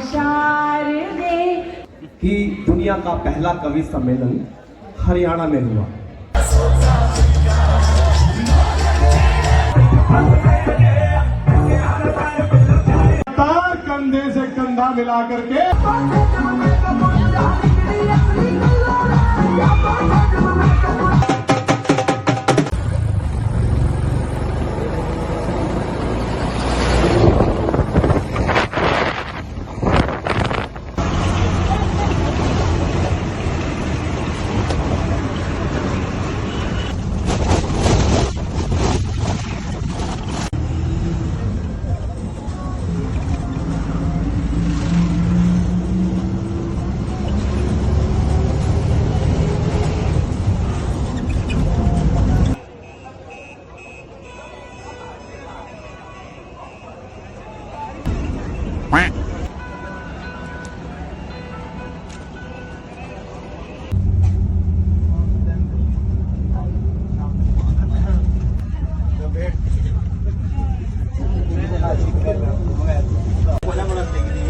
शारदे। कि दुनिया का पहला कवि सम्मेलन हरियाणा में हुआ। कंधे से कंधा मिला करके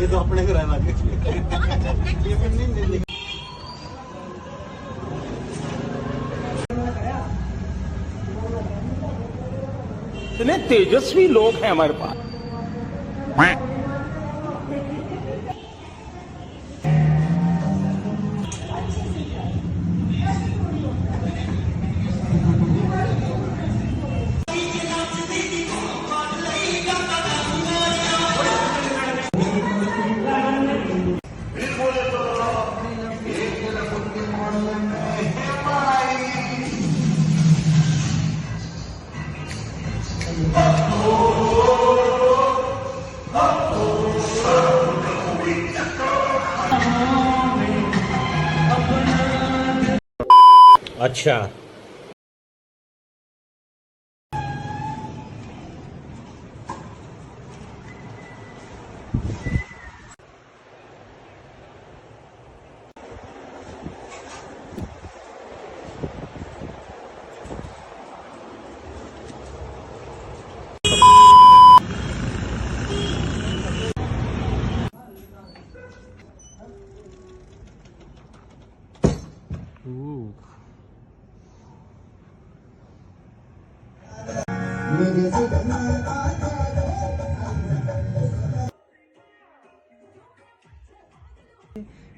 ये तो अपने को रहना इतने तेजस्वी लोग हैं हमारे पास। अच्छा,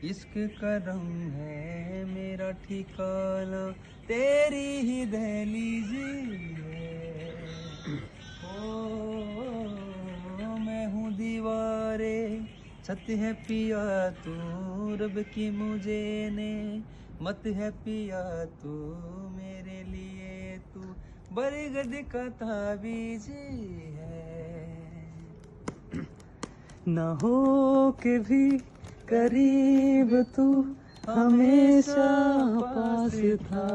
इश्क का रंग है मेरा ठिकाना, तेरी ही दहलीज है। ओ मैं हूँ दीवारे, छत है पिया तू रब की मुझे ने, मत है पिया तू मेरे लिए, तू बरगद का ताबीज है। ना हो के भी करीब तू हमेशा पास था,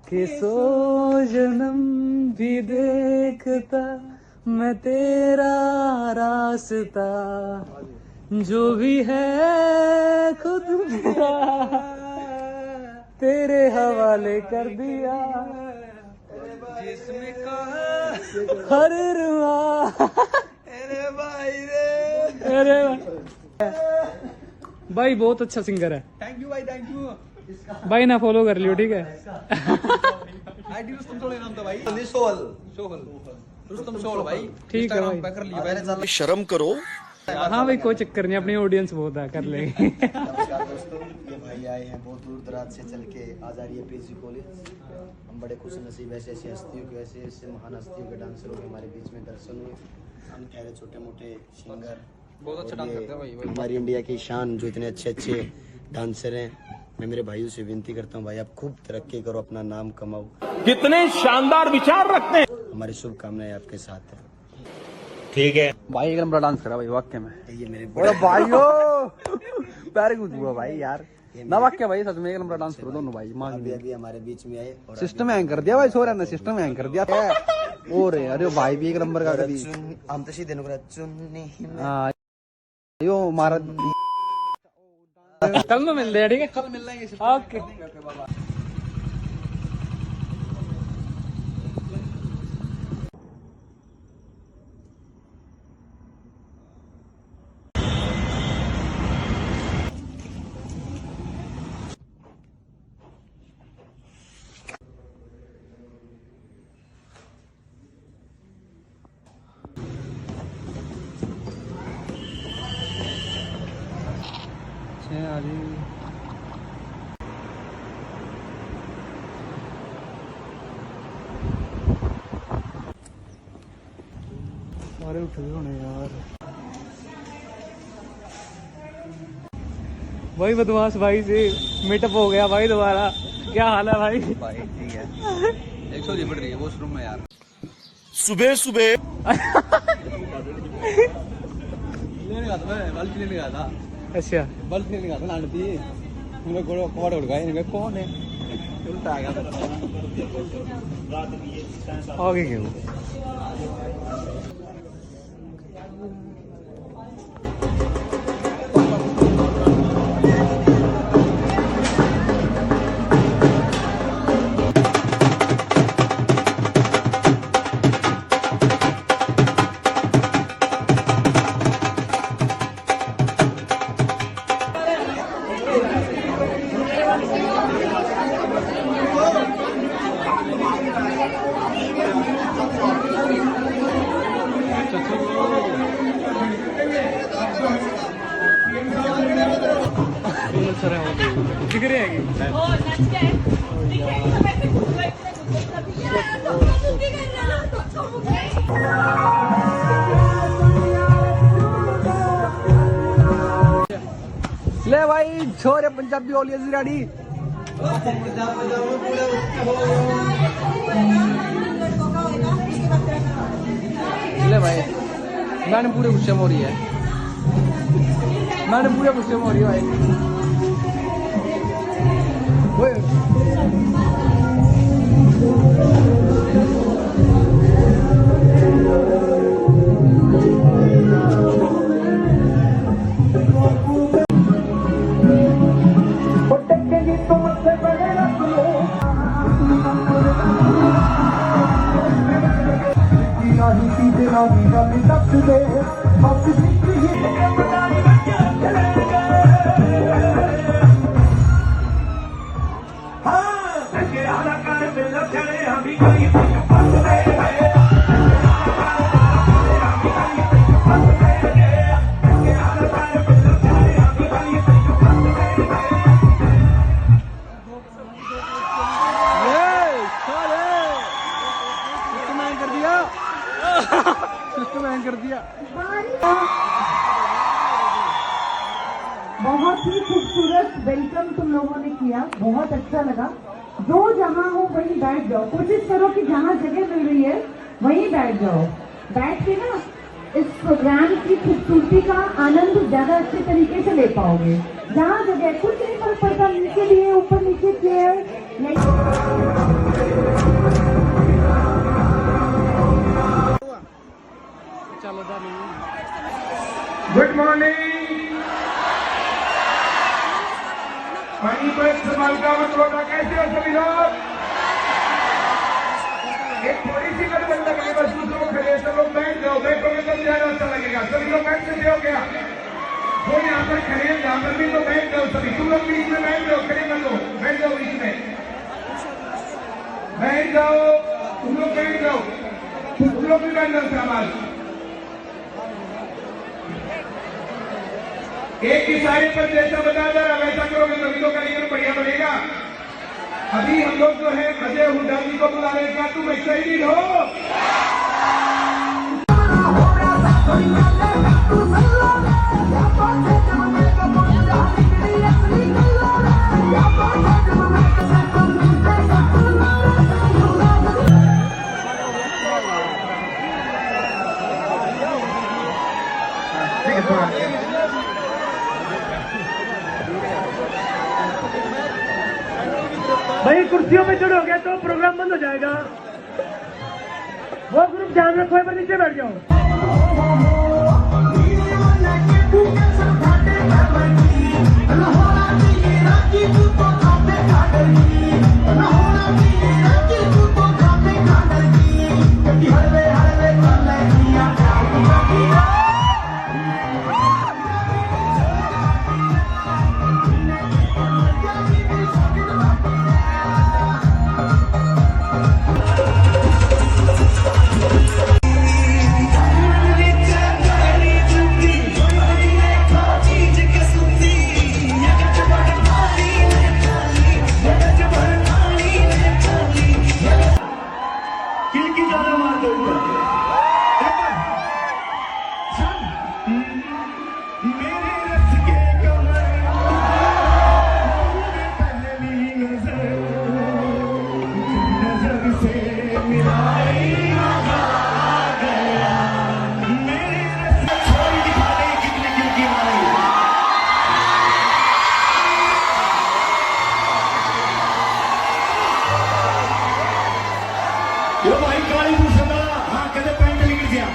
कि सौ जन्म भी देखता मैं तेरा रास्ता, जो भी है खुद मेरा तेरे हवाले कर दिया, जिसमें कहा हर रुआ। अरे भाई रे, अरे भाई बहुत अच्छा सिंगर है। थैंक यू भाई, थैंक यू भाई। ना फॉलो कर लियो, ठीक है। आईडी रुस्तम सोहल नाम था भाई। सोहल रुस्तम सोहल भाई, ठीक है भाई। कर लियो पहले, शर्म करो। हाँ भाई कोई चक्कर नहीं, अपनी ऑडियंस बहुत है, कर लेंगे। नमस्कार दोस्तों, ये भाई आए हैं बहुत दूर दराज से चल के आजारिया पीजी कॉलेज। हम बड़े खुश नसीब ऐसे ऐसी हस्तियों के, ऐसे ऐसे महान हस्तियों के डांसरों के हमारे बीच में दर्शन हुए। हम कह रहे छोटे मोटे सिंगर बहुत अच्छा डांस करते हैं भाई। हमारी इंडिया की शान जो इतने अच्छे अच्छे डांसर हैं, मैं मेरे भाइयों से विनती करता हूँ भाई आप खूब तरक्की करो, अपना नाम कमाओ। कितने शानदार विचार रखते हैं। हमारी शुभकामनाएं आपके साथ है। ठीक है भाई एक नंबर डांस करा भाई वाक्य में। ये मेरे बड़ा भाइयों पैर कुछ हुआ भाई यार, ना वाक्य भाई सच में एक नंबर डांस करो दोनों भाई। अभी अभी हमारे बीच में आए और सिस्टम हैंग कर दिया भाई, सो रहा ना सिस्टम हैंग कर दिया था। और अरे भाई भी एक नंबर का कर दी। हम तो सीधे नुकरा चुन्नी हाँ यो मारा। कल तो मिल रहे ठीक है, कल मिल लेंगे। ओके जी। सारे उठ गए होने यार। भाई बदमाश भाई से मीटअप हो गया भाई दोबारा। क्या हाल है भाई? भाई ठीक है। 100 जी बढ़ रही है वॉशरूम में यार। सुबह सुबह लेने गया था मैं, बल्ब लेने गया था। अच्छा बल्ब लेने गया था नानी थी। उन्होंने कवाड़ उड़ गया। इन्होंने कौन है? उल्टा आ गया था। आगे क्यों? दिख रहे हैं ले भाई छोरे पंजाबी ओलिया जिराड़ी। ले भाई मैंने पूरे गुस्से में हो रही है। मैंने पूरे गुस्से में हो रही है भाई। कर दिया। बहुत ही खूबसूरत वेलकम तुम लोगों ने किया, बहुत अच्छा लगा। जो जहाँ हो वहीं बैठ जाओ, कोशिश करो कि जहाँ जगह मिल रही है वहीं बैठ जाओ। बैठ के ना इस प्रोग्राम की खूबसूरती का आनंद ज्यादा अच्छे तरीके से ले पाओगे। जहाँ जगह कुछ नहीं फर्क पड़ता, नीचे लिए ऊपर नीचे चेयर। Good morning. पानी को इस्तेमाल का मतलब कैसे हो सभी लोग? एक थोड़ी सी गड़बड़ लगेगी बस, दूसरों को खड़े सब लोग बैठ जाओ। बैठोगे तो ज्यादा अच्छा लगेगा। सभी लोग बैठ सकते हो क्या? वो यहाँ पर खड़े हैं, जहाँ पर भी तो बैठ जाओ सभी। तुम लोग बीच में बैठ जाओ, खड़े कर लो, बैठ जाओ बीच में, बैठ जाओ। तुम लोग बैठ जाओ, तुम लोग भी बैठ जाओ। शाबाश। एक इशारे पर जैसा बता जा रहा वैसा करोगे तभी तो करियर बढ़िया बनेगा। अभी हम लोग जो है अजय हुड्डा जी को बुला रहे हैं। क्या तुम एक्साइटेड हो? भाई कुर्सियों पे चढ़ोगे तो प्रोग्राम बंद हो जाएगा। वो ग्रुप ध्यान रखो, पर नीचे बैठ जाओ। किलकी ज्यादा मार दो मेरे रस के कमर पहली नजर से मिलाई मजा आ गया मेरे रस छोड़ दिखा दे कितनी किलकी मारी यो भाई काली भूषण हाँ कहते पैंट निकल गया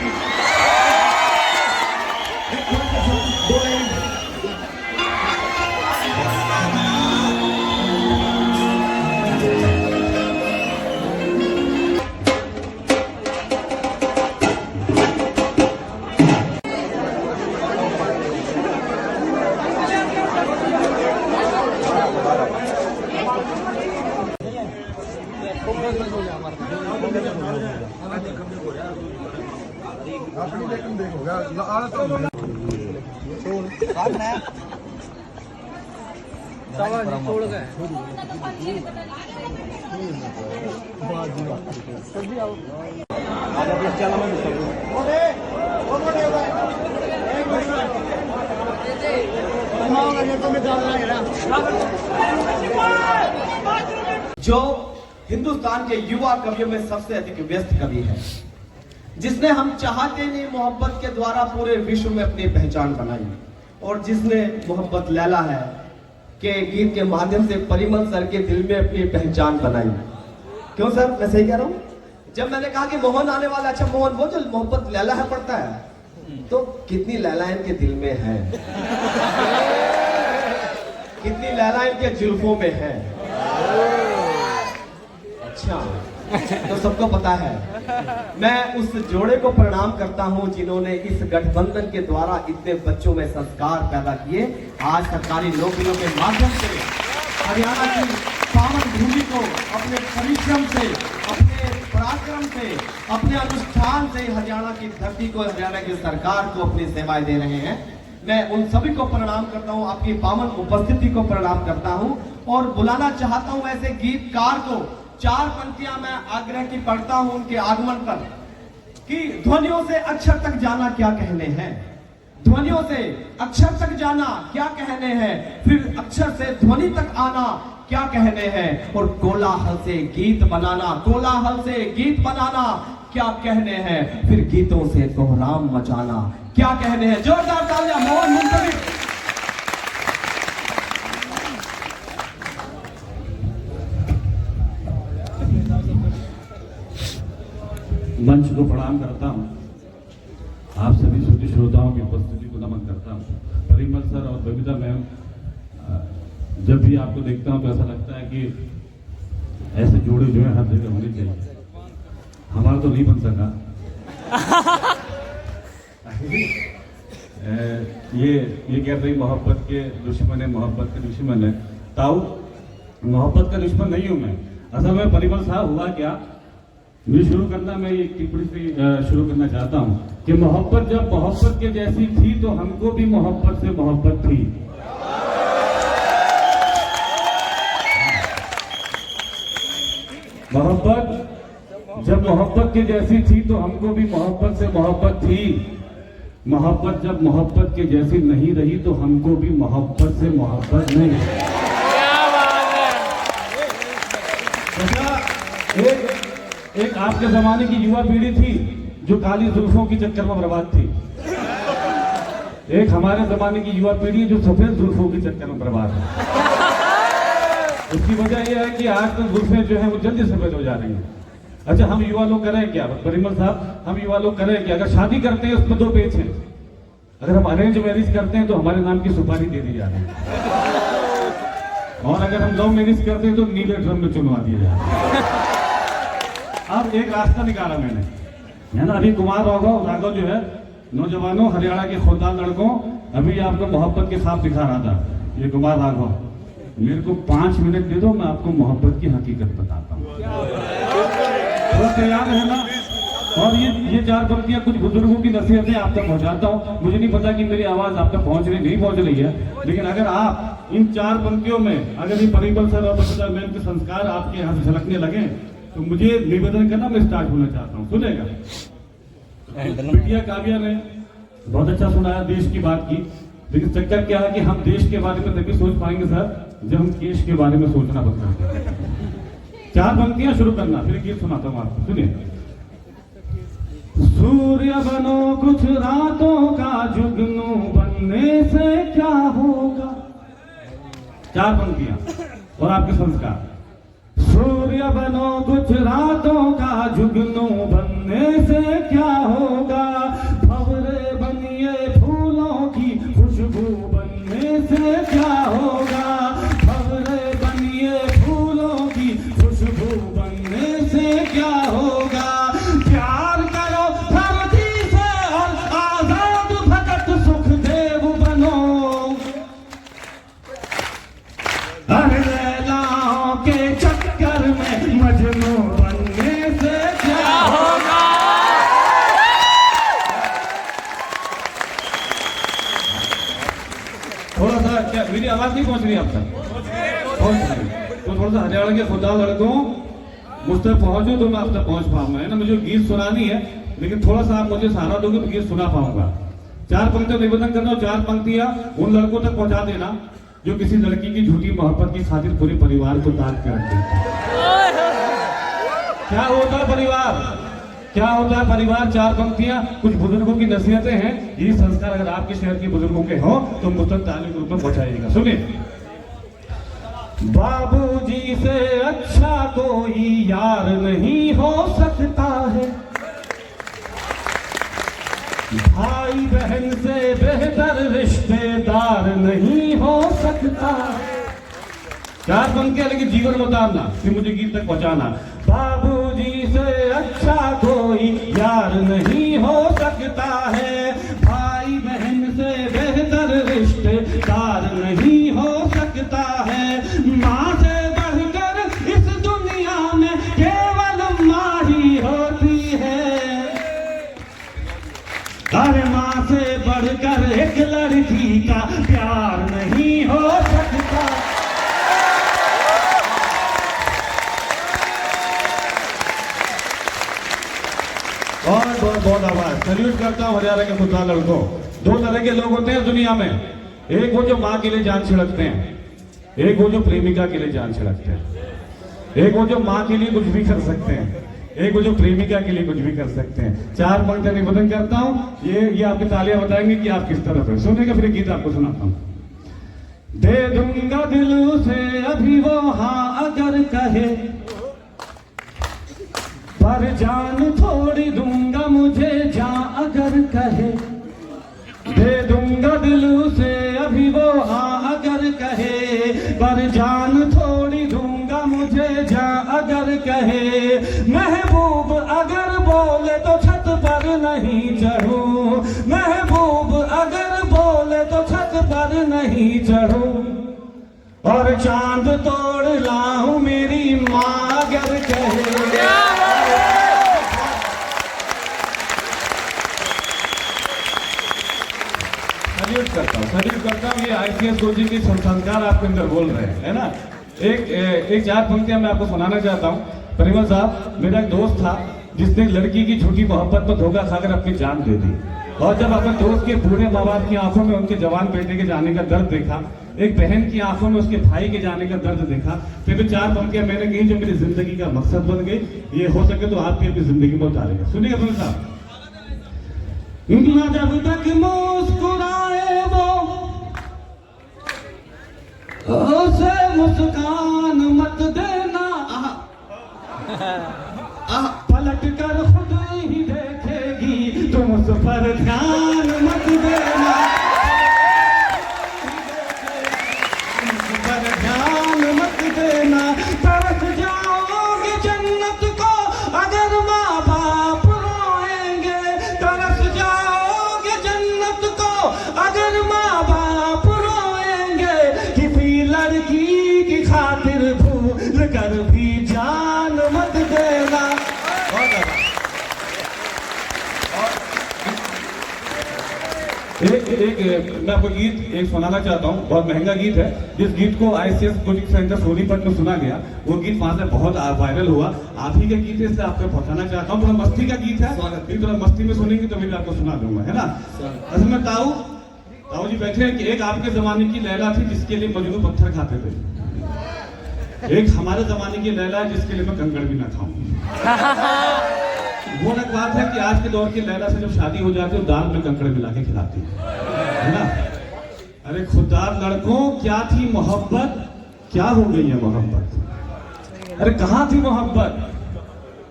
जो हिंदुस्तान के युवा कवियों में सबसे अधिक व्यस्त कवि है, जिसने हम चाहते नहीं मोहब्बत के द्वारा पूरे विश्व में अपनी पहचान बनाई, और जिसने मोहब्बत लैला है के गीत के माध्यम से परिमल सर के दिल में अपनी पहचान बनाई। क्यों सर, मैं सही कह रहा हूँ? जब मैंने कहा कि मोहन आने वाला, अच्छा मोहन वो जो मोहब्बत लैला है पढ़ता है, तो कितनी लैला इनके दिल में है, कितनी लैला इनके जुल्फों में है। अच्छा, तो सबको पता है। मैं उस जोड़े को प्रणाम करता हूं जिन्होंने इस गठबंधन के द्वारा इतने बच्चों में संस्कार पैदा किए। आज सरकारी नौकरियों के माध्यम से हरियाणा की पावन भूमि को अपने परिश्रम से, अपने पराक्रम से, अपने अनुष्ठान से हरियाणा की धरती को, हरियाणा की सरकार को अपनी सेवाएं दे रहे हैं। मैं उन सभी को प्रणाम करता हूं, आपकी पावन उपस्थिति को प्रणाम करता हूं, और बुलाना चाहता हूं ऐसे गीतकार को। 4 पंक्तियां मैं आग्रह की पढ़ता हूं उनके आगमन पर, कि ध्वनियों से अक्षर तक जाना क्या कहने हैं, ध्वनियों से अक्षर तक जाना क्या कहने हैं, फिर अक्षर से ध्वनि तक आना क्या कहने हैं, और कोलाहल से गीत बनाना, कोलाहल से गीत बनाना क्या कहने हैं, फिर गीतों से कोहराम मचाना क्या कहने हैं। जोरदार तालियां मोहन मुंतजिर। मंच को प्रणाम करता हूं, आप सभी श्रोती श्रोताओं की उपस्थिति को नमन करता हूं। परिमल सर और बबीता मैम, जब भी आपको देखता हूं तो ऐसा लगता है कि ऐसे जोड़े जो है हर जगह होने चाहिए। हमारा तो नहीं बन सका। ये कहते हैं मोहब्बत के दुश्मन है, मोहब्बत के दुश्मन है। ताऊ, मोहब्बत का दुश्मन नहीं हूं मैं। असल में परिमल साहब हुआ क्या, मैं ये टिप्पणी से शुरू करना चाहता हूं कि मोहब्बत जब मोहब्बत के जैसी थी तो हमको भी मोहब्बत से मोहब्बत थी। मोहब्बत जब मोहब्बत के जैसी थी तो हमको भी मोहब्बत से मोहब्बत थी। मोहब्बत जब मोहब्बत के जैसी नहीं रही तो हमको भी मोहब्बत से मोहब्बत नहीं। क्या बात है। एक आपके जमाने की युवा पीढ़ी थी जो काली जुल्फों की चक्कर में बर्बाद थी। एक हमारे जमाने की युवा पीढ़ी जो सफेद जुल्फों के चक्कर में बर्बाद है। उसकी वजह यह है कि आज तो जुल्फें जो है वो जल्दी सफेद हो जा रही हैं। अच्छा, हम युवा लोग करें क्या परिमल साहब, हम युवा लोग करें क्या? अगर शादी करते हैं उसमें 2 पेज हैं, अगर हम अरेंज मैरिज करते हैं तो हमारे नाम की सुपारी दे दी जा रही है, और अगर हम लव मैरिज करते हैं तो नीले ड्रम में चुनवा दिया जा रहा है। अब एक रास्ता निकाला मैंने, है ना। अभी कुमार राघव जो है, नौजवानों हरियाणा के खुददार लड़कों, अभी आपको मोहब्बत के साथ दिखा रहा था। ये कुमार राघव, मेरे को 5 मिनट दे दो, मैं आपको मोहब्बत की हकीकत बताता हूँ। तो तैयार है ना। और ये 4 पंक्तियां कुछ बुजुर्गों की नसीहतें आप तक पहुंचाता हूँ। मुझे नहीं पता कि मेरी आवाज आप तक पहुंच रही नहीं पहुंच रही है, लेकिन अगर आप इन 4 पंक्तियों में, अगर ये परिमल सर और बबीता मैम के संस्कार आपके यहाँ से झलकने लगे तो मुझे निवेदन करना, मैं स्टार्ट होना चाहता हूँ, सुनेगा। बिटिया काव्या ने बहुत अच्छा सुनाया, देश की बात की, लेकिन चक्कर क्या है कि हम देश के बारे में तभी सोच पाएंगे सर जब हम केश के बारे में सोचना बंद कर दें। 4 पंक्तियां शुरू करना, फिर गीत सुनाता हूं आपको, सुनिए। सूर्य बनो कुछ रातों का जुगनू, बनने से क्या होगा। 4 पंक्तियां और आपके संस्कार। सूर्य बनो कुछ रातों का जुगनू, बनने से क्या होगा। भंवरे बनिए फूलों की खुशबू, बनने से क्या होगा। भंवरे बनिए फूलों की खुशबू, बनने से क्या होगा। प्यार करो धरती से और आजाद भगत सुखदेव बनो। हर लैलाओं के चक्कर में मजनू, बनने से क्या होगा। थोड़ा सा क्या मेरी आवाज नहीं पहुंच रही आप तक? पहुंच रही, तो थोड़ा सा हरियाणा के खुदा लड़कों मुझ तक पहुंचो तो मैं आप तक पहुंच पाऊंगा, है ना। मुझे गीत सुनानी है, लेकिन थोड़ा सा आप मुझे सहारा दोगे तो गीत सुना पाऊंगा। 4 पंक्तियां निवेदन करना, 4 पंक्तियां उन लड़कों तक पहुंचा देना जो किसी लड़की की झूठी मोहब्बत की खातिर पूरे परिवार को ताक के रखते हैं। क्या होता है परिवार, क्या होता है परिवार। 4 पंक्तियां, कुछ बुजुर्गों की नसीहतें हैं। ये संस्कार अगर आपके शहर के बुजुर्गों के हो तो मुझे तालीम के रूप में पहुंचाइएगा, सुनिए। बाबूजी से अच्छा कोई यार नहीं हो सकता है, भाई बहन से बेहतर रिश्तेदार नहीं हो सकता। 4 पंक्तियां, लेकिन जीवन में उतारना, फिर मुझे गीत तक पहुंचाना। बाबूजी से अच्छा कोई यार नहीं हो सकता है, भाई बहन से बेहतर रिश्तेदार नहीं हो सकता है। माँ से बढ़कर इस दुनिया में केवल माँ ही होती है। अरे माँ से बढ़कर एक लड़की का प्यार नहीं हो सकता। बहुत आवाज सल्यूट करता हूँ हरियाणा के खुदा लड़कों। 2 तरह के लोग होते हैं दुनिया में, एक वो जो माँ के लिए जान छिड़कते हैं, एक वो जो प्रेमिका के लिए जान छिड़कते हैं। एक वो जो माँ के लिए कुछ भी कर सकते हैं, एक वो जो प्रेमिका के लिए कुछ भी कर सकते हैं। 4 पंक्तियां निवेदन करता हूँ, ये आपकी तालियां बताएंगे कि आप किस तरफ है। सुनेगा, फिर गीत आपको सुनाता हूँ। दे दूंगा दिल से अभी वो हाँ अगर कहे, पर जान थोड़ी दूंगा मुझे जहाँ अगर कहे। दे दूंगा दिल से अभी वो हाँ अगर कहे, पर जान थोड़ी दूंगा मुझे जहाँ अगर कहे। महबूब अगर बोले तो छत पर नहीं चढ़ूं, महबूब अगर बोले तो छत पर नहीं चढ़ूं, और चांद तोड़ लाऊं मेरी माँ अगर कहे। सल्यूट करता हूँ। ये आईसीएस कोचिंग के संस्कार आपके अंदर बोल रहे हैं, है ना। एक 4 पंक्तियां मैं आपको सुनाना चाहता हूँ। परिमल साहब, मेरा एक दोस्त था जिसने लड़की की झूठी मोहब्बत पर धोखा खाकर अपनी जान दे दी, और जब अपने दोस्त के बूढ़े माँ बाप की आंखों में उनके जवान बेटे के जाने का दर्द देखा, एक बहन की आंखों में उसके भाई के जाने का दर्द देखा, फिर 4 पंक्तियां मैंने कही जो मेरी जिंदगी का मकसद बन गई। ये हो सके तो आप भी अपनी जिंदगी में उतारेगा। सुनिएगा परिमल साहब। जब तक मुस्कुराए वो उसे मुस्कान मत देना, पलट कर खुद ही देखेगी तुम उस पर ध्यान मत देना, उस पर ध्यान मत देना। तरस जाओगे जन्नत को अगर माँ बाप रोएंगे, तरस जाओगे जन्नत को अगर माँ बाप रोएंगे। किसी लड़की की खातिर भूल कर भी जान मत देना। मैं आपको गीत एक सुनाना चाहता हूँ, बहुत महंगा गीत है। जिस गीत को ICS कोचिंग सेंटर सोनीपत में सुना गया, वो गीत वहां से बहुत वायरल हुआ। आप ही के गीत से आपको पहुंचाना चाहता हूँ। थोड़ा मस्ती का गीत है, थोड़ा मस्ती में सुनेंगे तो मैं आपको सुना दूंगा, है ना। असल में ताऊ जी बैठे हैं कि एक आपके जमाने की लैला थी जिसके लिए मजनू पत्थर खाते थे, एक हमारे जमाने की लैला है जिसके लिए मैं कंकड़ भी ना खाऊं। वो अलग बात है कि आज के दौर की लैला से जब शादी हो जाती है दाल में कंकड़ मिला के खिलाती है ना। अरे खुददार लड़कों, क्या थी मोहब्बत, क्या हो गई है मोहब्बत। अरे कहाँ थी मोहब्बत,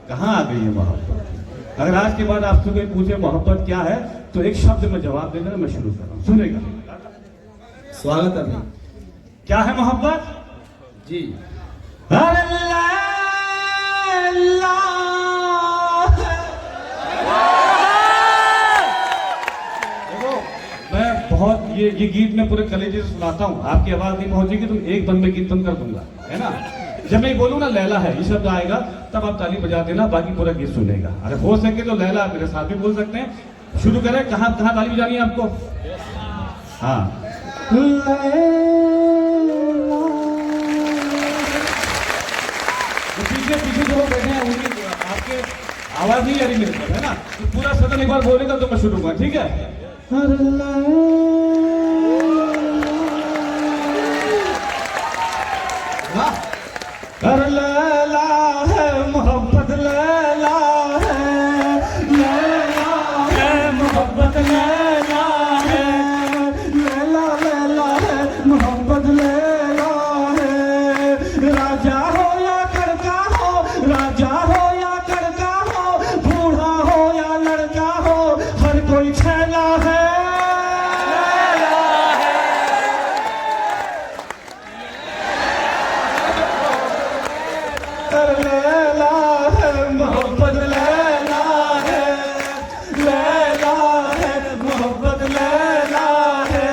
कहाँ आ गई है मोहब्बत। अगर आज के बाद आपसे कोई पूछे मोहब्बत क्या है, तो एक शब्द में जवाब देना मैं शुरू कर रहा हूँ, सुनेगा। स्वागत है। क्या है मोहब्बत जी? बहुत ये गीत मैं पूरे कलेजे से सुनाता हूँ, आपकी आवाज नहीं पहुंचेगी तो एक दम में गीत बंद कर दूंगा, है ना। जब मैं बोलूँ ना लैला है ये शब्द आएगा, तब आप ताली बजा देना, बाकी पूरा गीत सुनेगा। अगर हो सके तो लैला मेरे साथ भी बोल सकते हैं। शुरू करें, कहाँ ताली बजानी है आपको? हाँ, पीछे जो लोग बैठे हैं उनकी आपके आवाज नहीं आ रही मेरे पास, है ना। तो पूरा सदन एक बार बोलेगा तो मैं शुरू करूँगा, ठीक है। लैला है मोहब्बत, लैला है, लैला है मोहब्बत, लैला है, लैला लैला है मोहब्बत, लैला है। राजा हो या करका हो, राजा हो या करका हो, बूढ़ा हो या लड़का हो, हर कोई छैला है। लैला है मोहब्बत, लैला है, लैला है मोहब्बत, लैला है।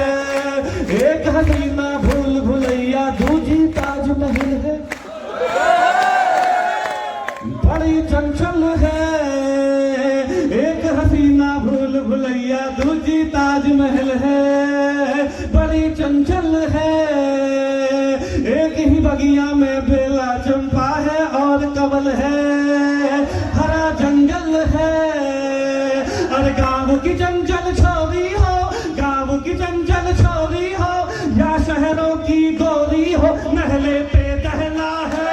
एक हसीना भूल भुलैया, दूजी ताजमहल है, बड़ी चंचल है। एक हसीना भूल भुलैया, दूजी ताजमहल है, बड़ी चंचल है। एक ही बगिया में बेला चंपा है और कमल है, हरा जंगल है। अरे गाँव की चंचल छोरी हो, गाँव की चंचल छोरी हो, या शहरों की गोरी हो, महले पे दहला है।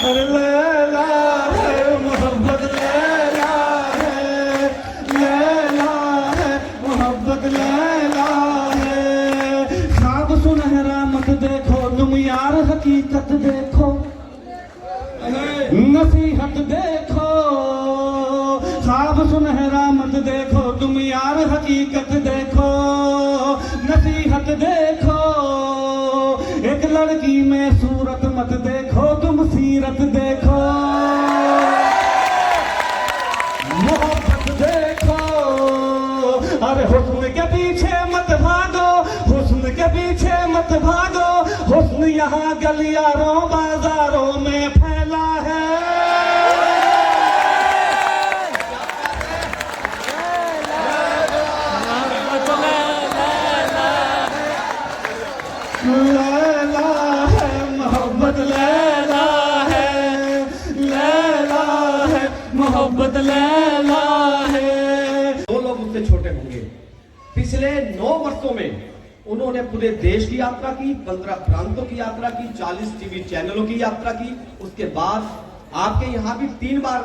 अरे लैला है मोहब्बत, लैला है, लैला है मोहब्बत, लैला है। ख्वाब सुनहरा मत देखो तुम यार, हकीकत देखो, नसीहत देखो। ख्वाब सुनहरा मत देखो तुम यार, हकीकत देखो, नसीहत देखो। एक लड़की में सूरत मत देखो तुम, सीरत देखो, मोहब्बत देखो। अरे हुस्न के पीछे मत भागो, हुस्न के पीछे मत भागो, हुस्न यहाँ गलियारों बाजारों में फैला है। लैला है मोहब्बत, लैला है, लैला है मोहब्बत, लैला है। दो लोग मुझसे छोटे होंगे। पिछले 9 वर्षों में उन्होंने पूरे देश की यात्रा की, 15 प्रांतों की यात्रा की, 40 टीवी चैनलों की यात्रा की। उसके बाद आपके यहाँ भी 3 बार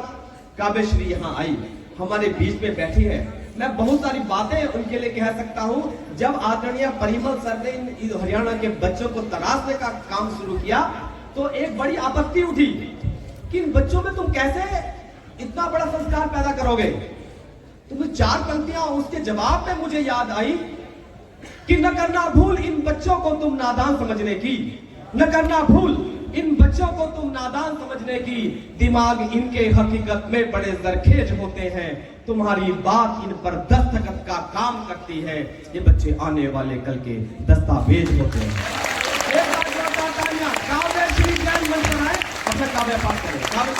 काव्यश्री यहाँ आई, हमारे बीच में बैठी है। मैं बहुत सारी बातें उनके लिए कह सकता हूँ। जब आदरणीय परिमल सर ने इन हरियाणा के बच्चों को तराशने का काम शुरू किया, तो एक बड़ी आपत्ति उठी कि इन बच्चों में तुम कैसे इतना बड़ा संस्कार पैदा करोगे। तो 4 पंक्तियां उसके जवाब में मुझे याद आई कि न करना भूल इन बच्चों को तुम नादान समझने की, न करना भूल इन बच्चों को तुम नादान समझने की। दिमाग इनके हकीकत में बड़े जरखेज होते हैं, तुम्हारी बात इन पर दस्तखत का काम करती है। ये बच्चे आने वाले कल के दस्तावेज होते हैं। से काव्य पाठ करें। काव्य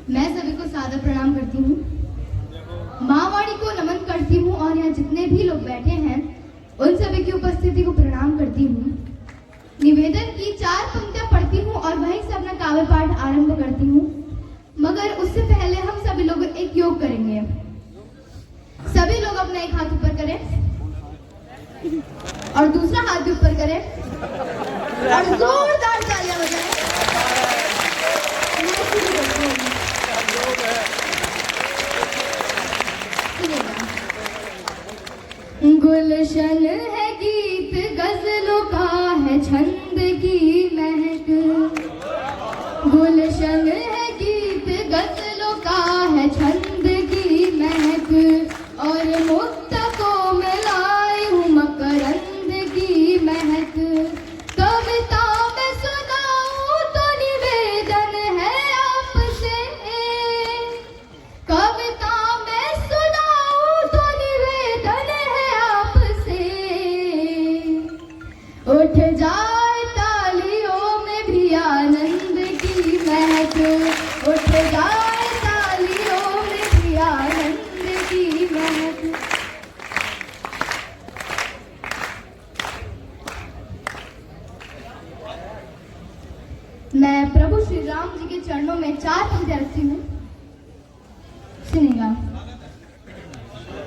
मैं सभी को सादर प्रणाम करती हूँ, माँवाणी को नमन करती हूँ और यहाँ जितने भी लोग बैठे हैं उन सभी की उपस्थिति को प्रणाम करती हूँ। निवेदन की 4 पंक्तियाँ पढ़ती हूँ और वहीं से अपना काव्य पाठ आरंभ करती हूँ, मगर उससे पहले हम सभी लोग एक योग करेंगे। सभी लोग अपना एक हाथ ऊपर करें और दूसरा हाथ भी ऊपर करें और जोरदार तालियां बजाएं। गुलशन है गीत गजलों का है छंद की महक, गुलशन है गीत गजलों का है छंद की महक, और मुक्त को मिलाई हूँ मकरंद की महक। कविता में सुनाऊं तो निवेदन है आपसे, कविता में सुनाऊं तो निवेदन है आपसे। उठ जाए तालियों में भी आनंद की महक, उठ जाए तालियों में भी आनंद की महक। मैं प्रभु श्री राम जी के चरणों में 4 पंक्तियां रखती हूँ, सुनिएगा।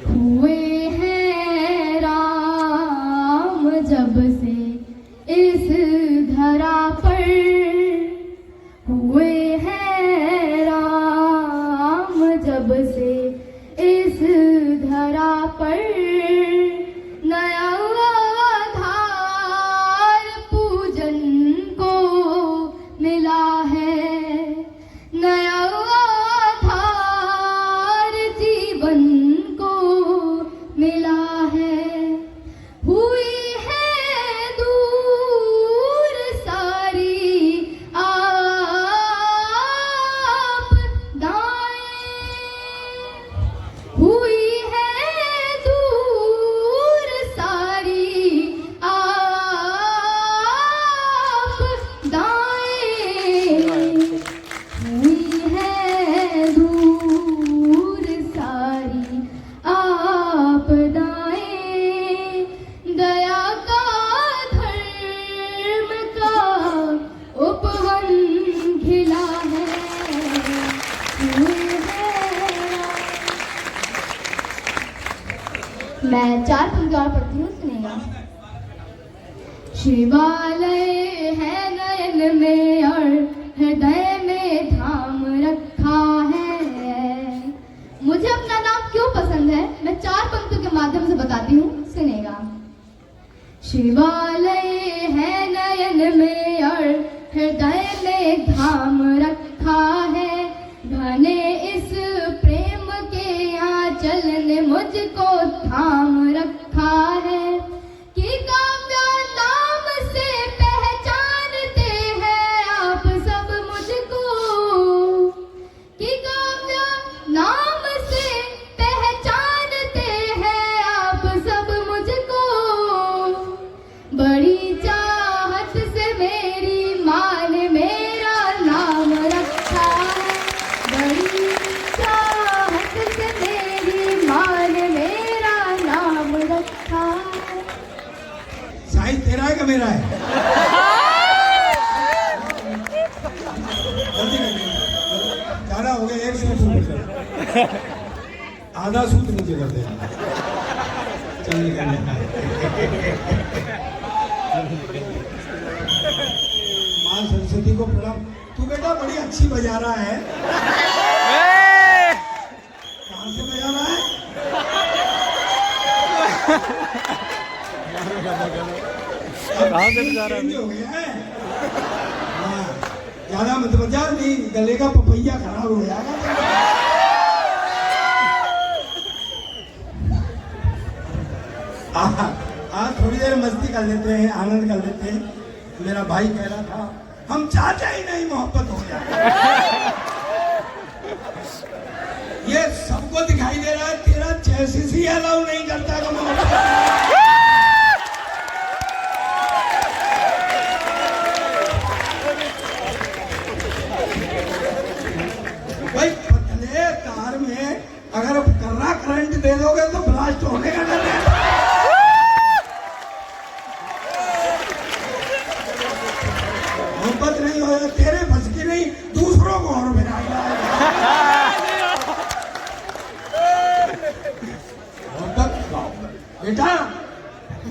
हुए हैं राम जब से इस धरा पर, हुए हैं राम जब से इस धरा पर, नया आधार पूजन को मिला है, नया आधार जीवन को मिला है। हुई है दूर सारी आपदाएं, हुई है दूर सारी आपदाएं, हुई है दूर सारी आपदाएं। दया का धर्म का उपवन खिला है, हुई है। मैं 4 पंक्तियाँ और पढ़ती हूँ, सुनिएगा। शिवालय है नयन में और हृदय में धाम रखा है। मुझे अपना नाम क्यों पसंद है, मैं 4 पंक्तियों के माध्यम से बताती हूँ, सुनेगा। शिवालय है नयन में और हृदय में धाम रखा है, घने इस प्रेम के आंचल ने मुझको थाम रखा है। कि काव्य नाम से पहचानते हैं आप सब मुझको, कि काव्य नाम से पहचानते हैं आप सब मुझको। बड़ी चाहत से मेरी माँ ने मेरा नाम रखा है, बड़ी चाहत से मेरी माँ ने मेरा नाम रखा है। साइज तेरा है कि मेरा है? ज्यादा हो गया, 1 सूट ऊपर कर, आधा सूट नीचे कर दे। चल निकल। माँ सरस्वती को प्रणाम। तू बेटा बड़ी अच्छी बजा रहा है, कहाँ से बजा रहा है? कहाँ से बजा रहा है? हो गया है। हाँ, ज्यादा मत बजा, नहीं गले का पपैया खराब हो जाएगा। हाँ, थोड़ी देर मस्ती कर लेते हैं, आनंद कर लेते हैं। मेरा भाई कह रहा था हम चाहते ही नहीं मोहब्बत हो जाए। ये सबको दिखाई दे रहा है तेरा चेसिस ही अलाउ नहीं करता है भाई पतले तार में अगर कर्रा करंट दे दोगे तो ब्लास्ट होने का डर है। मोहब्बत नहीं हो तेरे बस की नहीं, दूसरों को और मिलाएगा। बेटा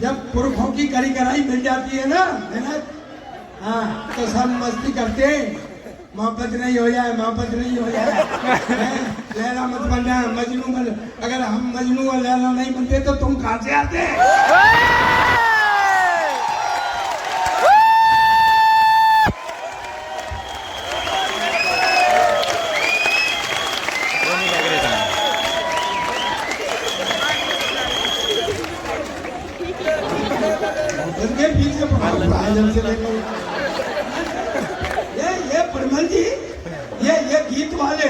जब पुरखों की करी कराई मिल जाती है ना मेहनत, हाँ तो सब मस्ती करते हैं। मोहब्बत नहीं हो जाए, मोहब्बत नहीं हो जाए, लैला मत बनना, मजनू बन। अगर हम मजनू और लैला नहीं बनते तो तुम कहां से आते? पीछे ये परमल जी, ये गीत वाले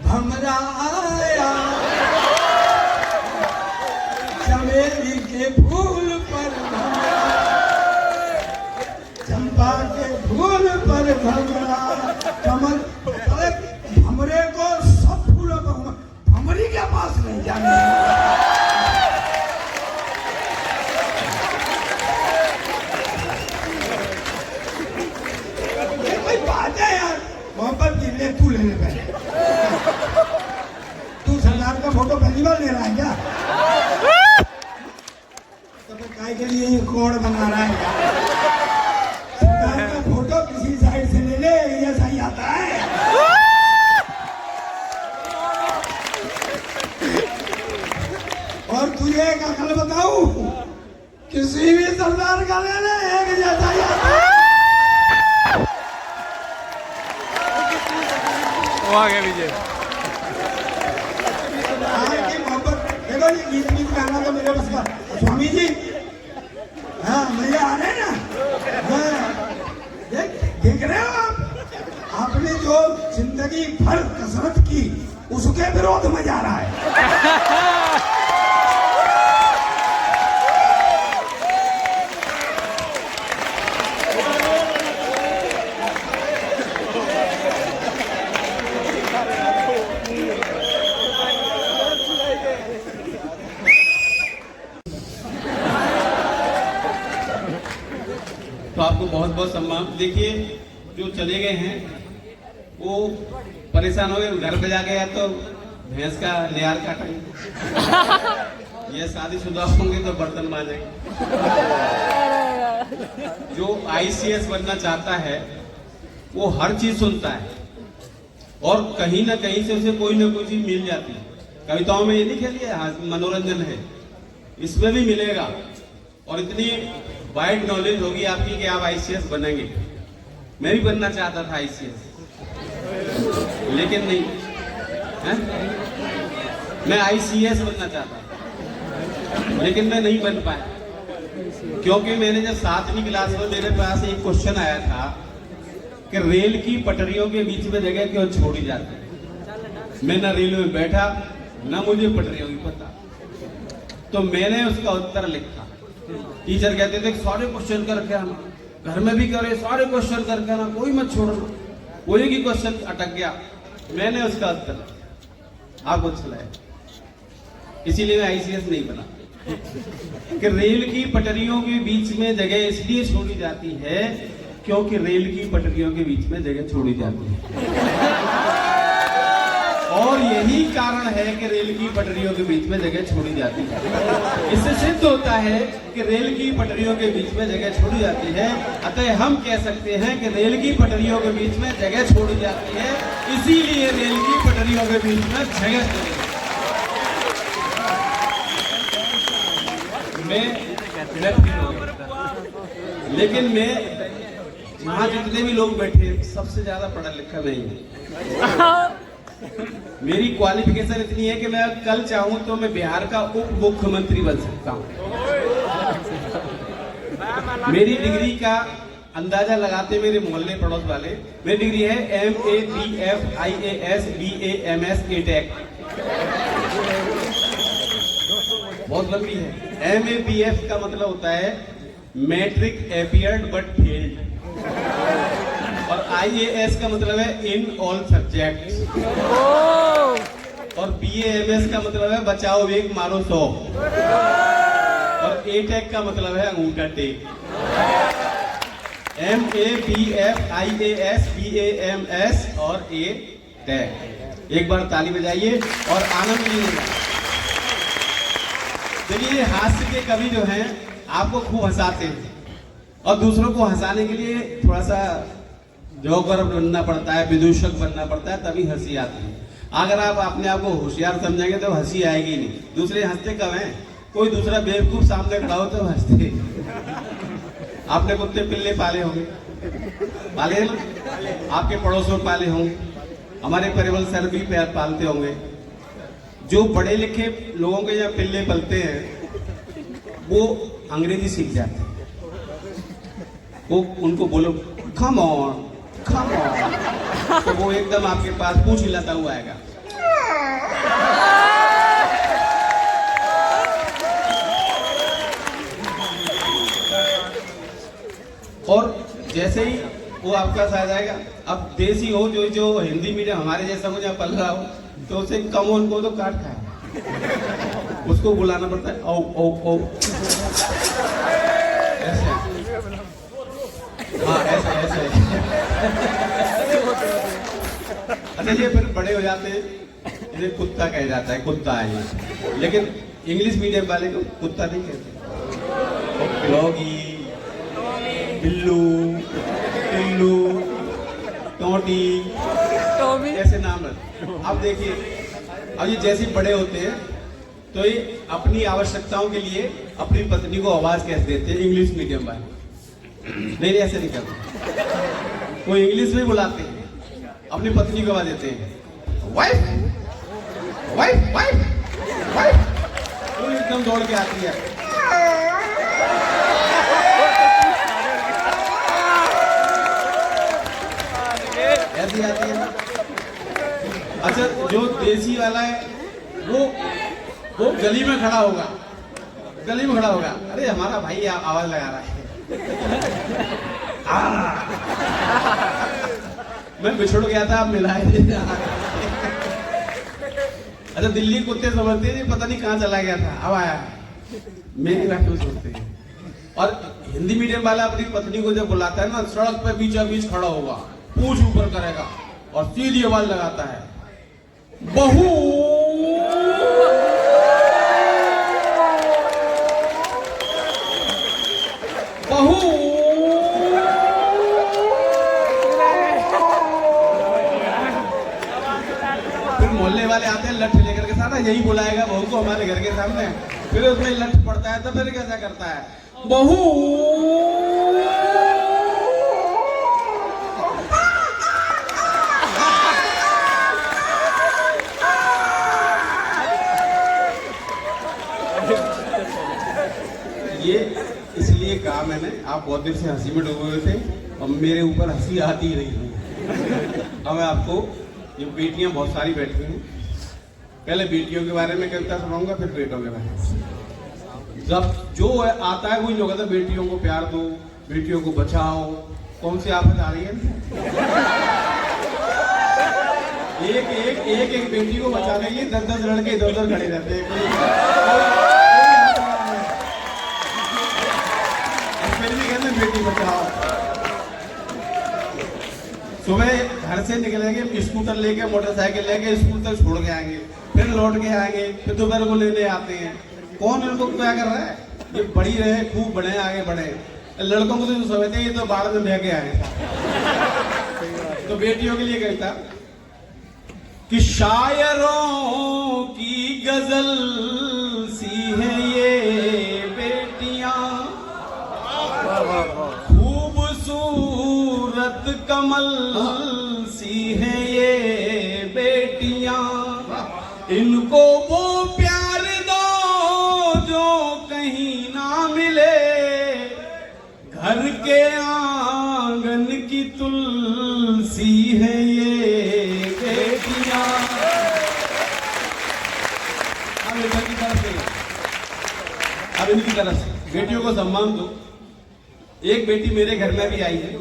भमरा आया चमेली के फूल पर, चंपा के फूल पर भमरा, कमल। अरे भमरे को सब फूलों को भमरी के पास नहीं जाने। मोहब्बत की ले तू लेने पहले, तू सरदार का फोटो पहली बार ले रहा है क्या? तो काय के लिए ये कोण बना रहा है? सरदार का फोटो किसी साइड से ले ले, ये सही आता है। और तुझे एक अकल बताऊं, किसी भी सरदार का ले ले एक जैसा ही आता है। आ गया विजय। मोहब्बत देखो, ये गीत गीत गाना तो मेरे बस का। स्वामी जी, हाँ मजा आ रहा है ना? हाँ देख रहे हो आप, आपने जो जिंदगी भर कसरत की उसके विरोध में जा रहा है। तो आपको बहुत बहुत सम्मान। देखिए जो चले गए हैं वो परेशान हो गए, घर पे जाके या तो भैंस का लेयार काटेंगे, ये शादीशुदा होंगे तो बर्तन मांजेंगे। जो आईसीएस बनना चाहता है वो हर चीज सुनता है और कहीं ना कहीं से उसे कोई ना कोई चीज मिल जाती है। कविताओं में ये नहीं खेलिए मनोरंजन है, इसमें भी मिलेगा। और इतनी वाइड नॉलेज होगी आपकी कि आप आईसीएस बनेंगे। मैं भी बनना चाहता था आईसीएस, लेकिन नहीं है? मैं आईसीएस बनना चाहता लेकिन मैं नहीं बन पाया, क्योंकि मैंने जब 7वीं क्लास में मेरे पास एक क्वेश्चन आया था कि रेल की पटरियों के बीच में जगह क्यों छोड़ी जाती है। मैं ना रेल में बैठा ना मुझे पटरियों की पता, तो मैंने उसका उत्तर लिखा। टीचर कहते थे सारे क्वेश्चन करके आना, घर में भी करे सारे क्वेश्चन करके आना, कोई मत छोड़ना। कोई भी क्वेश्चन अटक गया, मैंने उसका उत्तर आपको चलाया। इसीलिए मैं आईसीएस नहीं बना कि रेल की पटरियों के बीच में जगह इसलिए छोड़ी जाती है क्योंकि रेल की पटरियों के बीच में जगह छोड़ी जाती है, और यही कारण है कि रेल की पटरियों के बीच में जगह छोड़ी जाती है। इससे सिद्ध होता है कि रेल की पटरियों के बीच में जगह छोड़ी जाती है। अतः हम कह सकते हैं कि रेल की पटरियों के बीच में जगह छोड़ी जाती है, इसीलिए रेल की पटरियों के बीच में जगह छोड़ी जाती है। लेकिन मैं जहाँ जितने भी लोग बैठे सबसे ज्यादा पढ़ा लिखा नहीं है। मेरी क्वालिफिकेशन इतनी है कि मैं कल चाहूं तो मैं बिहार का उप मुख्यमंत्री बन सकता हूं। मेरी डिग्री का अंदाजा लगाते मेरे मोहल्ले पड़ोस वाले, मेरी डिग्री है MABFIAS BAMS बहुत लंबी है। MABF का मतलब होता है मैट्रिक एपियर्ड बट फेल्ड, और IAS का मतलब है इन ऑल सब्जेक्ट्स, और BAMS का मतलब है बचाओ एक मारो 100, और ATEC का मतलब है अंगूठा टेक। MABFIAS BAMS और ATEC। एक बार ताली बजाइए और आनंद लीजिएगा। देखिए हास्य के कवि जो हैं आपको खूब हंसाते हैं, और दूसरों को हंसाने के लिए थोड़ा सा जोकर बनना पड़ता है, विदूषक बनना पड़ता है, तभी हंसी आती है। अगर आप अपने आप को होशियार समझेंगे तो हंसी आएगी नहीं। दूसरे हंसते कब हैं? कोई दूसरा बेवकूफ सामने खड़ा हो तो हंसते। आपने कुत्ते पिल्ले पाले होंगे, पाले हैं? आपके पड़ोसों पाले होंगे, हमारे परिवल सर भी पालते होंगे। जो पढ़े लिखे लोगों के यहाँ पिल्ले पलते हैं वो अंग्रेजी सीख जाते हैं। वो उनको बोलो कम ऑन, तो वो एकदम आपके पास पूंछ हिलाता हुआ आएगा। और जैसे ही वो आपका आ जाएगा, अब देसी हो जो हिंदी मीडियम हमारे जैसा हो, जहाँ पल रहा हो, तो उसे कम उनको तो काट खाए, उसको बुलाना पड़ता है ओ ओ ओ, ऐसे। हाँ ऐसा ऐसा। अच्छा ये फिर बड़े हो जाते हैं, इन्हें कुत्ता कहा जाता है, कुत्ता है ये। लेकिन इंग्लिश मीडियम वाले को कुत्ता नहीं कहते, डॉगी, बिल्लू, टिल्लू, टोटी, ऐसे नाम है। अब देखिए, अब ये जैसे बड़े होते हैं तो ये अपनी आवश्यकताओं के लिए अपनी पत्नी को आवाज कैसे देते हैं इंग्लिश मीडियम वाले। नहीं ऐसे नहीं करते, वो इंग्लिश में बुलाते हैं, अपनी पत्नी को आवाज देते हैं, वाइफ वाइफ वाइफ वाइफ, वो एकदम दौड़ के आती है। ऐसी आती है ना। अच्छा जो देसी वाला है वो गली में खड़ा होगा, अरे हमारा भाई आवाज लगा रहा है, मैं बिछुड़ गया था, आप मिलाए थे। अच्छा दिल्ली कुत्ते समझते हैं पता नहीं कहाँ चला गया था, अब आया, मेरी बात क्यों सोचते हैं। और हिंदी मीडियम वाला अपनी पत्नी को जब बुलाता है ना, सड़क पे बीचों बीच खड़ा होगा, पूंछ ऊपर करेगा और सीधी आवाज लगाता है, बहू बहू। फिर मोहल्ले वाले आते हैं लठ लेकर के साथ, यही बुलाएगा बहू को हमारे घर के सामने, फिर उसमें लठ पड़ता है तो फिर कैसा करता है, बहू। ये इसलिए कहा मैंने, आप बहुत देर से हंसी में डूबे हुए थे और मेरे ऊपर हंसी आती ही रही है। अब मैं आपको, ये बेटियां बहुत सारी बैठी हैं, पहले बेटियों के बारे में कविता सुनाऊंगा, फिर बेटों के बारे में। जब जो आता है वही लोग कहते हैं बेटियों को प्यार दो, बेटियों को बचाओ। कौन सी आफत आ रही है? एक बेटी को बचाने के लिए 10-10 लड़के इधर उधर खड़े रहते हैं। बेटी बचाओ। सुबह घर से निकलेंगे, स्कूटर लेके, मोटरसाइकिल लेके स्कूल तक छोड़ के आएंगे, फिर लौट के आएंगे, फिर दोपहर को लेने आते हैं। कौन इनको क्या कर रहा है? ये बड़ी रहे, खूब बढ़े, आगे बढ़े। लड़कों को तो समझते हैं ये तो बाढ़ में बह के आए। तो बेटियों के लिए कहता कि शायरों की गजल सी है ये बेटियां, खूबसूरत कमल सी है ये बेटियां, इनको वो प्यार दो जो कहीं ना मिले, घर के सी है ये बेटियां। अब इधर की तरफ से, अब इनकी तरफ से बेटियों को सम्मान दो। एक बेटी मेरे घर में भी आई है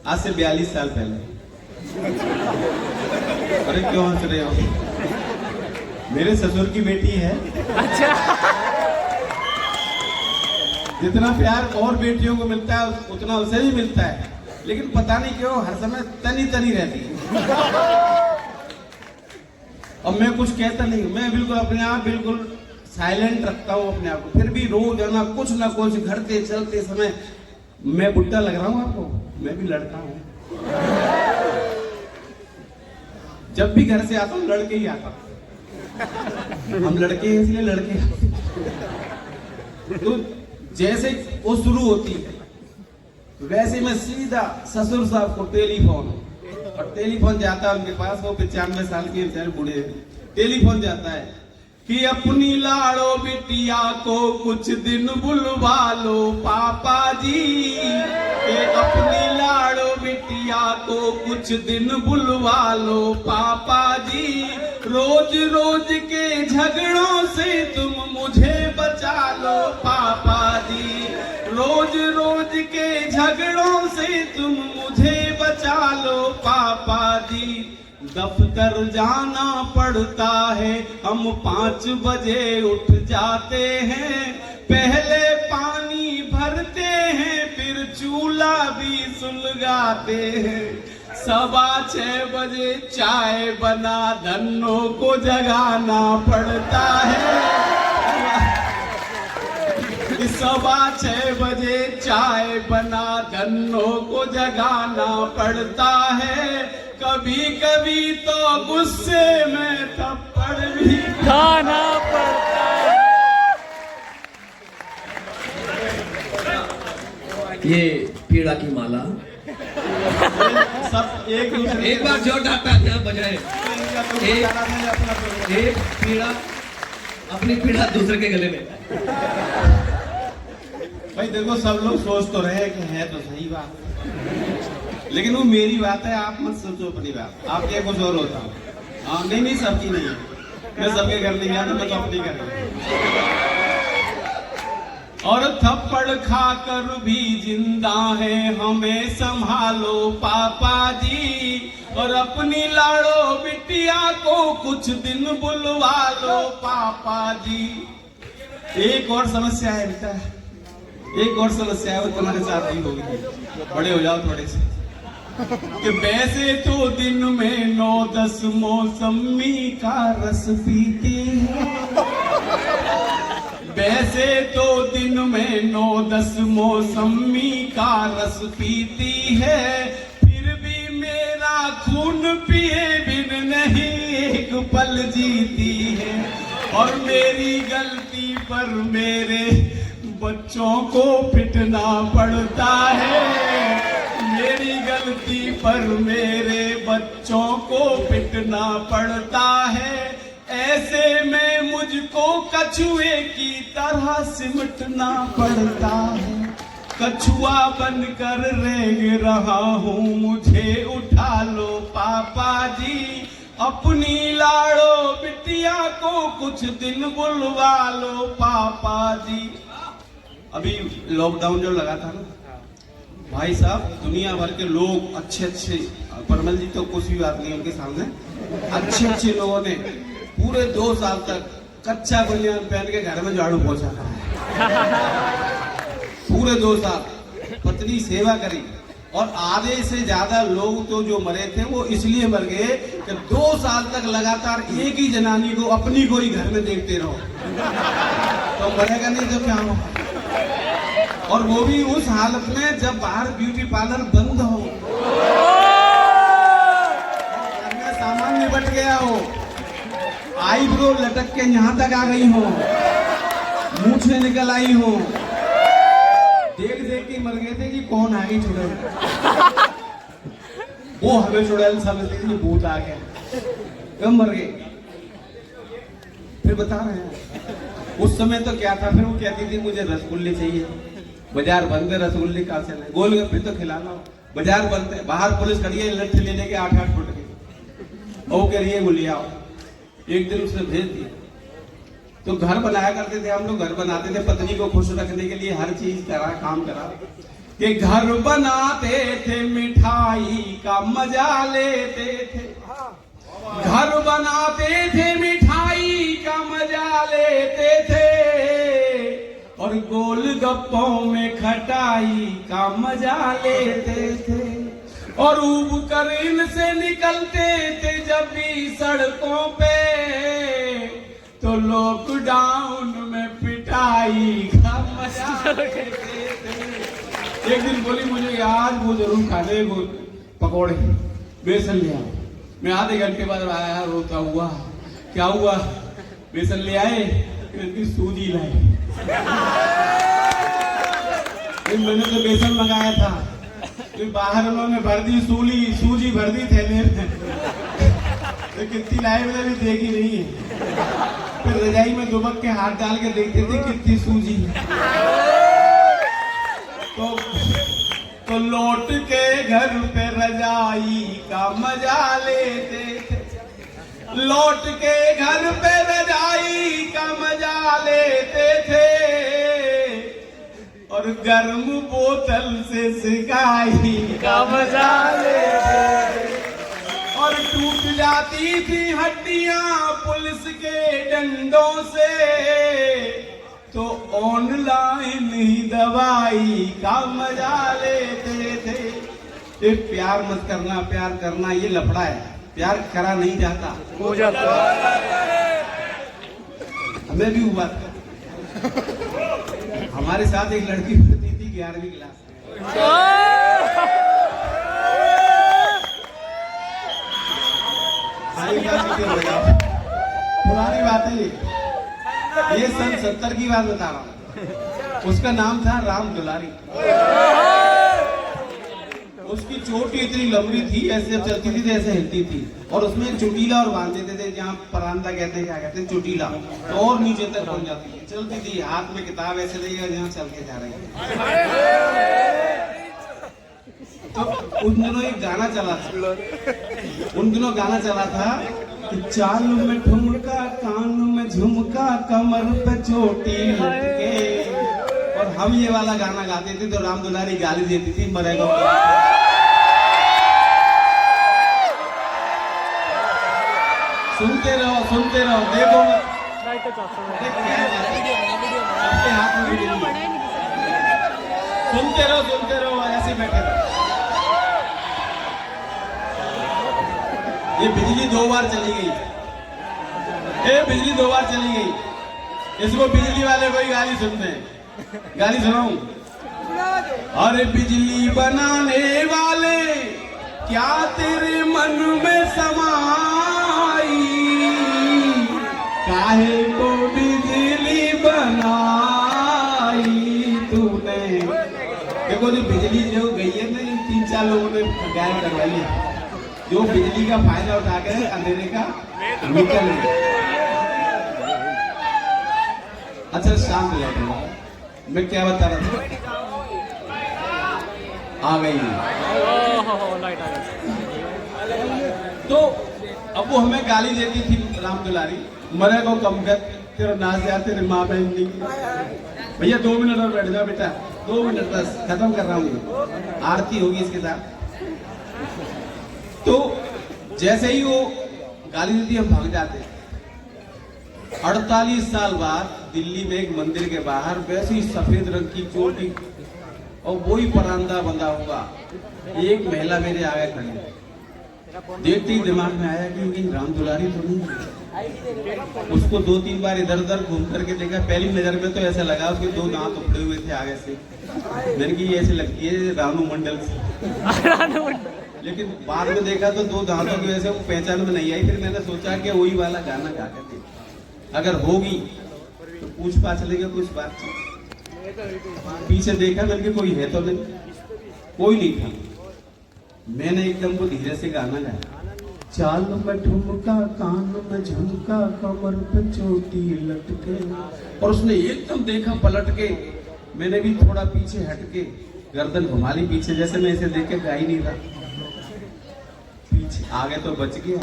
आज से 42 साल पहले। अरे क्यों हंस रहे हो? मेरे ससुर की बेटी है। अच्छा, जितना प्यार और बेटियों को मिलता है उतना उसे भी मिलता है, लेकिन पता नहीं क्यों हर समय तनी तनी रहती है। अब मैं कुछ कहता नहीं, मैं बिल्कुल अपने आप बिल्कुल साइलेंट रखता हूँ अपने आप को। फिर भी रोज ना कुछ घटते चलते समय मैं बुढ़ा लग रहा हूँ आपको? मैं भी लड़का हूँ। जब भी घर से आता हूँ लड़के ही आता हूँ। हम लड़के हैं इसलिए लड़के आते। तो जैसे वो शुरू होती है वैसे मैं सीधा ससुर साहब को टेलीफोन, और टेलीफोन जाता है उनके पास, वो 95 साल के बेचारे बूढ़े हैं। टेलीफोन जाता है कि अपनी लाड़ो बिटिया को कुछ दिन बुलवा लो पापा जी, कि अपनी लाड़ो बिटिया को कुछ दिन बुलवा लो पापा जी, रोज रोज के झगड़ों से तुम मुझे बचा लो पापा जी, रोज रोज के झगड़ों से तुम मुझे बचा लो पापा जी। दफ्तर जाना पड़ता है, हम 5 बजे उठ जाते हैं, पहले पानी भरते हैं फिर चूल्हा भी सुलगाते हैं, 6:15 बजे चाय बना धन्नों को जगाना पड़ता है, 6:15 बजे चाय बना धन्नों को जगाना पड़ता है, कभी कभी तो गुस्से में थप्पड़ भी खाना पड़ता है। ये पीड़ा की माला सब एक दूसरे, एक बार जोर डालता है बजाए। एक पीड़ा, अपनी पीड़ा दूसरे के गले में। भाई देखो सब लोग सोच तो रहे कि है तो सही बात, लेकिन वो मेरी बात है, आप मत सोचो अपनी बात, आपके कुछ और होता हूँ। हाँ नहीं सबकी नहीं है, मैं सबके घर नहीं गया था, मैं तो अपनी घर गया। और थप्पड़ खाकर भी जिंदा है हमें संभालो पापा जी, और अपनी लाड़ो बिटिया को कुछ दिन बुलवा लो पापा जी। एक और समस्या है बेटा, एक और समस्या है, वो तुम्हारे साथ ही होगी, बड़े हो जाओ थोड़े से। कि वैसे तो दिन में 9-10 मौसमी का रस पीते हैं, वैसे तो दिन में 9-10 मौसमी का रस पीती है, फिर भी मेरा खून पिए बिन नहीं एक पल जीती है, और मेरी गलती पर मेरे बच्चों को पिटना पड़ता है, मेरी गलती पर मेरे बच्चों को पिटना पड़ता है, ऐसे में मुझको कछुए की तरह सिमटना पड़ता है, कछुआ बनकर रेंग रहा हूँ मुझे उठा लो पापा जी, अपनी लाड़ो बिटिया को कुछ दिन बुलवा लो पापा जी। अभी लॉकडाउन जो लगा था ना भाई साहब, दुनिया भर के लोग अच्छे परमल जी तो कुछ भी बात नहीं उनके सामने, अच्छे लोगों ने पूरे 2 साल तक कच्चा बनियान पहन के घर में झाड़ू पोछा करा, पूरे 2 साल पत्नी सेवा करी, और आधे से ज्यादा लोग तो जो मरे थे वो इसलिए मर गए कि 2 साल तक लगातार एक ही जनानी को अपनी को ही घर में देखते रहो, तो मरेगा नहीं तो क्या होगा। और वो भी उस हालत में जब बाहर ब्यूटी पार्लर बंद हो, घर में सामान निपट गया हो, आईब्रो लटक के यहाँ तक आ गई हो, मूछें निकल आई हो, देख के मर गए थे कि कौन आगे चुड़ैल, वो हमें चुड़ैल समझते थे, भूत आ गया, कब मर गए। फिर बता रहे हैं उस समय तो क्या था, फिर वो कहती थी मुझे रसगुल्ले चाहिए, बाजार बंद है, रसगुल्ले कहाँ से लाए, गोलगप्पे तो खिलाना हो, बाजार बंद है, बाहर पुलिस खड़ी है लट्ठे ले लेके 8-8 फुट के, वो कह रही है बोलिए आओ। एक दिन उसने भेज दिया। तो घर बनाया करते थे हम लोग, घर बनाते थे पत्नी को खुश रखने के लिए, हर चीज करा, काम करा कि घर बनाते थे, मिठाई का मजा लेते थे, घर बनाते थे, मिठाई का मजा लेते थे, और गोलगप्पों में खटाई का मजा लेते थे, और ऊब कर इनसे निकलते थे जब भी सड़कों पे, तो लॉकडाउन में पिटाई का मजा लेते थे। एक दिन बोली मुझे आज वो जरूर खाने वो पकौड़े बेसन ले आओ। मैं आधे घंटे बाद आया रोता हुआ, क्या हुआ? बेसन ले आए, कहती सूजी लाए। मैंने तो बेसन मंगाया था, तो बाहर उन्होंने भर दी सूजी भर दी थैले में, तो कितनी लाए मैंने भी देखी नहीं है। फिर रजाई में दुबक के हाथ डाल के देखते थे कितनी सूजी। तो लौट के घर पे रजाई का मजा लेते थे, लौट के घर पे रजाई का मजा लेते थे, और गर्म बोतल से सिकाई का मजा लेते थे, और टूट जाती थी हड्डियां पुलिस के डंडों से, तो ऑनलाइन ही दवाई का मजा लेते थे। ये प्यार मत करना, प्यार करना ये लफड़ा है, प्यार करा नहीं जाता, हो जाता। हमें भी हुआ था, हमारे साथ एक लड़की पढ़ती थी 11वीं क्लास में। पुरानी बात है ये सन 70 की बात बता रहा हूँ। उसका नाम था राम दुलारी। उसकी चोटी इतनी लंबी थी, ऐसे जब चलती थी तो ऐसे हिलती थी, और उसमें चुटीला और बांध देते थे, जहाँ परांदा कहते हैं, क्या कहते हैं, चुटीला, तो और नीचे तक पहुंच जाती है, चलती थी, हाथ में किताब ऐसे लेकर जहाँ चल के जा रही है। तो उन दिनों एक गाना चला था, कि चाल में ठुमका, कान में झुमका, कमर पे चोटी लटके, और हम ये वाला गाना गाते थे तो राम दुलारी गाली देती थी, मरेगा। सुनते रहो, देखो आपके हाथ में वीडियो, सुनते रहो, ऐसे बैठे रहो। ये बिजली 2 बार चली गई, बिजली 2 बार चली गई, इसको बिजली वाले कोई गाली सुनते हैं, गाली सुनाऊं? अरे बिजली बनाने वाले क्या तेरे मन में समाई, काहे को बिजली बनाई तूने। देखो जो बिजली जो गई है ना, 3-4 लोगों ने गायब करवाई है, जो बिजली का फायदा उठाकर अंधेरे का निकल गए। अच्छा शांत बैठो, मैं क्या बता रहा था, आ गई। तो अब वो हमें गाली देती थी राम दुलारी, मरे को कम कर, तेरा नाच जा, तेरे माँ बहन नहीं। भैया 2 मिनट और बैठ जाओ बेटा, 2 मिनट बस, खत्म कर रहा हूँ, आरती होगी इसके साथ। तो जैसे ही वो गाली देती हम भाग जाते। 48 साल बाद दिल्ली में एक मंदिर के बाहर वैसी सफेद रंग की चोटी और वही परांदा बंधा हुआ, एक महिला मेरे आगे खड़ी। देखते ही दिमाग में आया कि राम दुलारी तो नहीं। उसको 2-3 बार इधर उधर घूम करके देखा, पहली नजर में तो ऐसा लगा उसके 2 दांत उखड़े हुए थे आगे से, मैंने की ऐसे लगती है रानू मंडल से। लेकिन बाद में देखा तो 2 दांतों की वजह से वो पहचान में नहीं आई। फिर मैंने सोचा कि वही वाला गाना गा कर देख, अगर होगी तो पूछ पाछ लेगा कुछ बात। पीछे देखा बल्कि कोई है तो नहीं, कोई नहीं था। मैंने एकदम वो धीरे से गाना गाया, चाल में ठुमका, कान में झुमका, कमर पे चोटी लटके। और उसने एकदम देखा पलट के, मैंने भी थोड़ा पीछे हट के गर्दन घुमा ली पीछे, जैसे मैं इसे देख के गा ही नहीं रहा। पीछे आगे तो बच गया,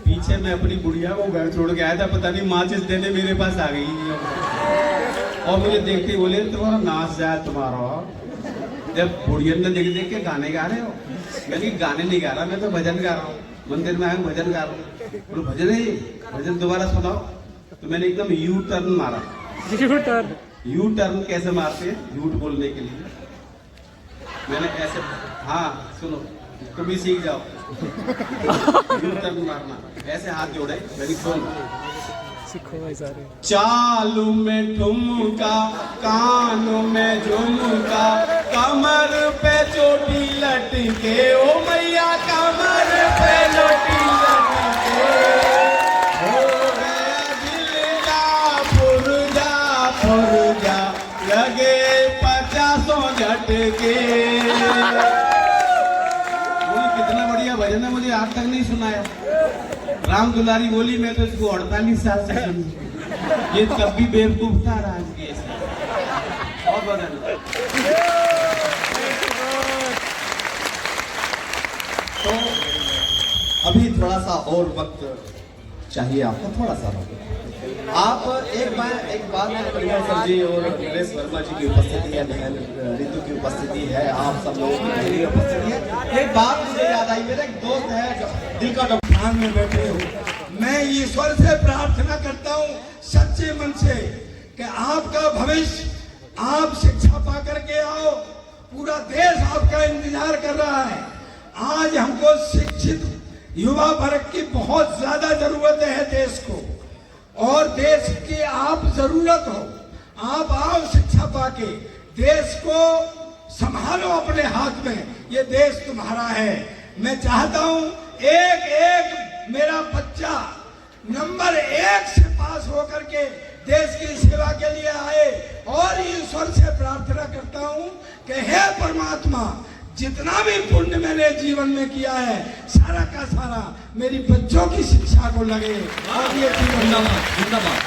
पीछे मैं अपनी बुढ़िया को घर छोड़ के आया था, पता नहीं माचिस देने मेरे पास आ गई और मुझे देखते ही बोले तुम्हारा नाच जाए तुम्हारा। जब बुढ़िया ने देख के गाने गा रहे हो, मैंने गाने नहीं गा रहा, मैं तो भजन गा रहा हूँ, मंदिर में आया भजन गा रहा हूँ। बोलो भजन है, भजन दोबारा सुनाओ। तो मैंने एकदम यू टर्न मारा। यू टर्न कैसे मारते हैं झूठ बोलने के लिए? मैंने ऐसे, हाँ सुनो, तुम भी सीख जाओ यू टर्न मारना, ऐसे हाथ जोड़े, मैंने सुन सीखो भाई सारे। चालू में ठुमका, कानों में झुमका, कमर पे चोटी लटके, ओ मैया कमर पे चोटी लटके, हो गया दिल का पुरजा, लगे 50 झटके। कितना बढ़िया भजन है, मुझे आज तक नहीं सुनाया। राम दुलारी बोली, मैं तो इसको 48 साल से सुनी। ये कब भी बेवकूफ था राज के और बदल। तो अभी थोड़ा सा और वक्त चाहिए आपको, थोड़ा सा वक्त। आप एक बात परिवार सर जी और नरेश वर्मा जी की उपस्थिति है, बहन रितु की उपस्थिति है, आप सब लोगों की मेरी उपस्थिति है। एक बात मुझे याद आई, मेरा एक दोस्त है दिल का ध्यान में बैठे हो, मैं ईश्वर से प्रार्थना करता हूँ सच्चे मन से कि आपका भविष्य, आप शिक्षा पा करके आओ, पूरा देश आपका इंतजार कर रहा है। आज हमको शिक्षित युवा वर्ग की बहुत ज्यादा जरूरत है देश को, और देश की आप जरूरत हो। आप आओ शिक्षा पाके, देश को संभालो अपने हाथ में, ये देश तुम्हारा है। मैं चाहता हूं एक मेरा बच्चा नंबर 1 से पास होकर के देश की सेवा के लिए आए, और ईश्वर से प्रार्थना करता हूं कि हे परमात्मा, जितना भी पुण्य मैंने जीवन में किया है सारा का सारा मेरी बच्चों की शिक्षा को लगे, और ये जीवन जिंदाबाद।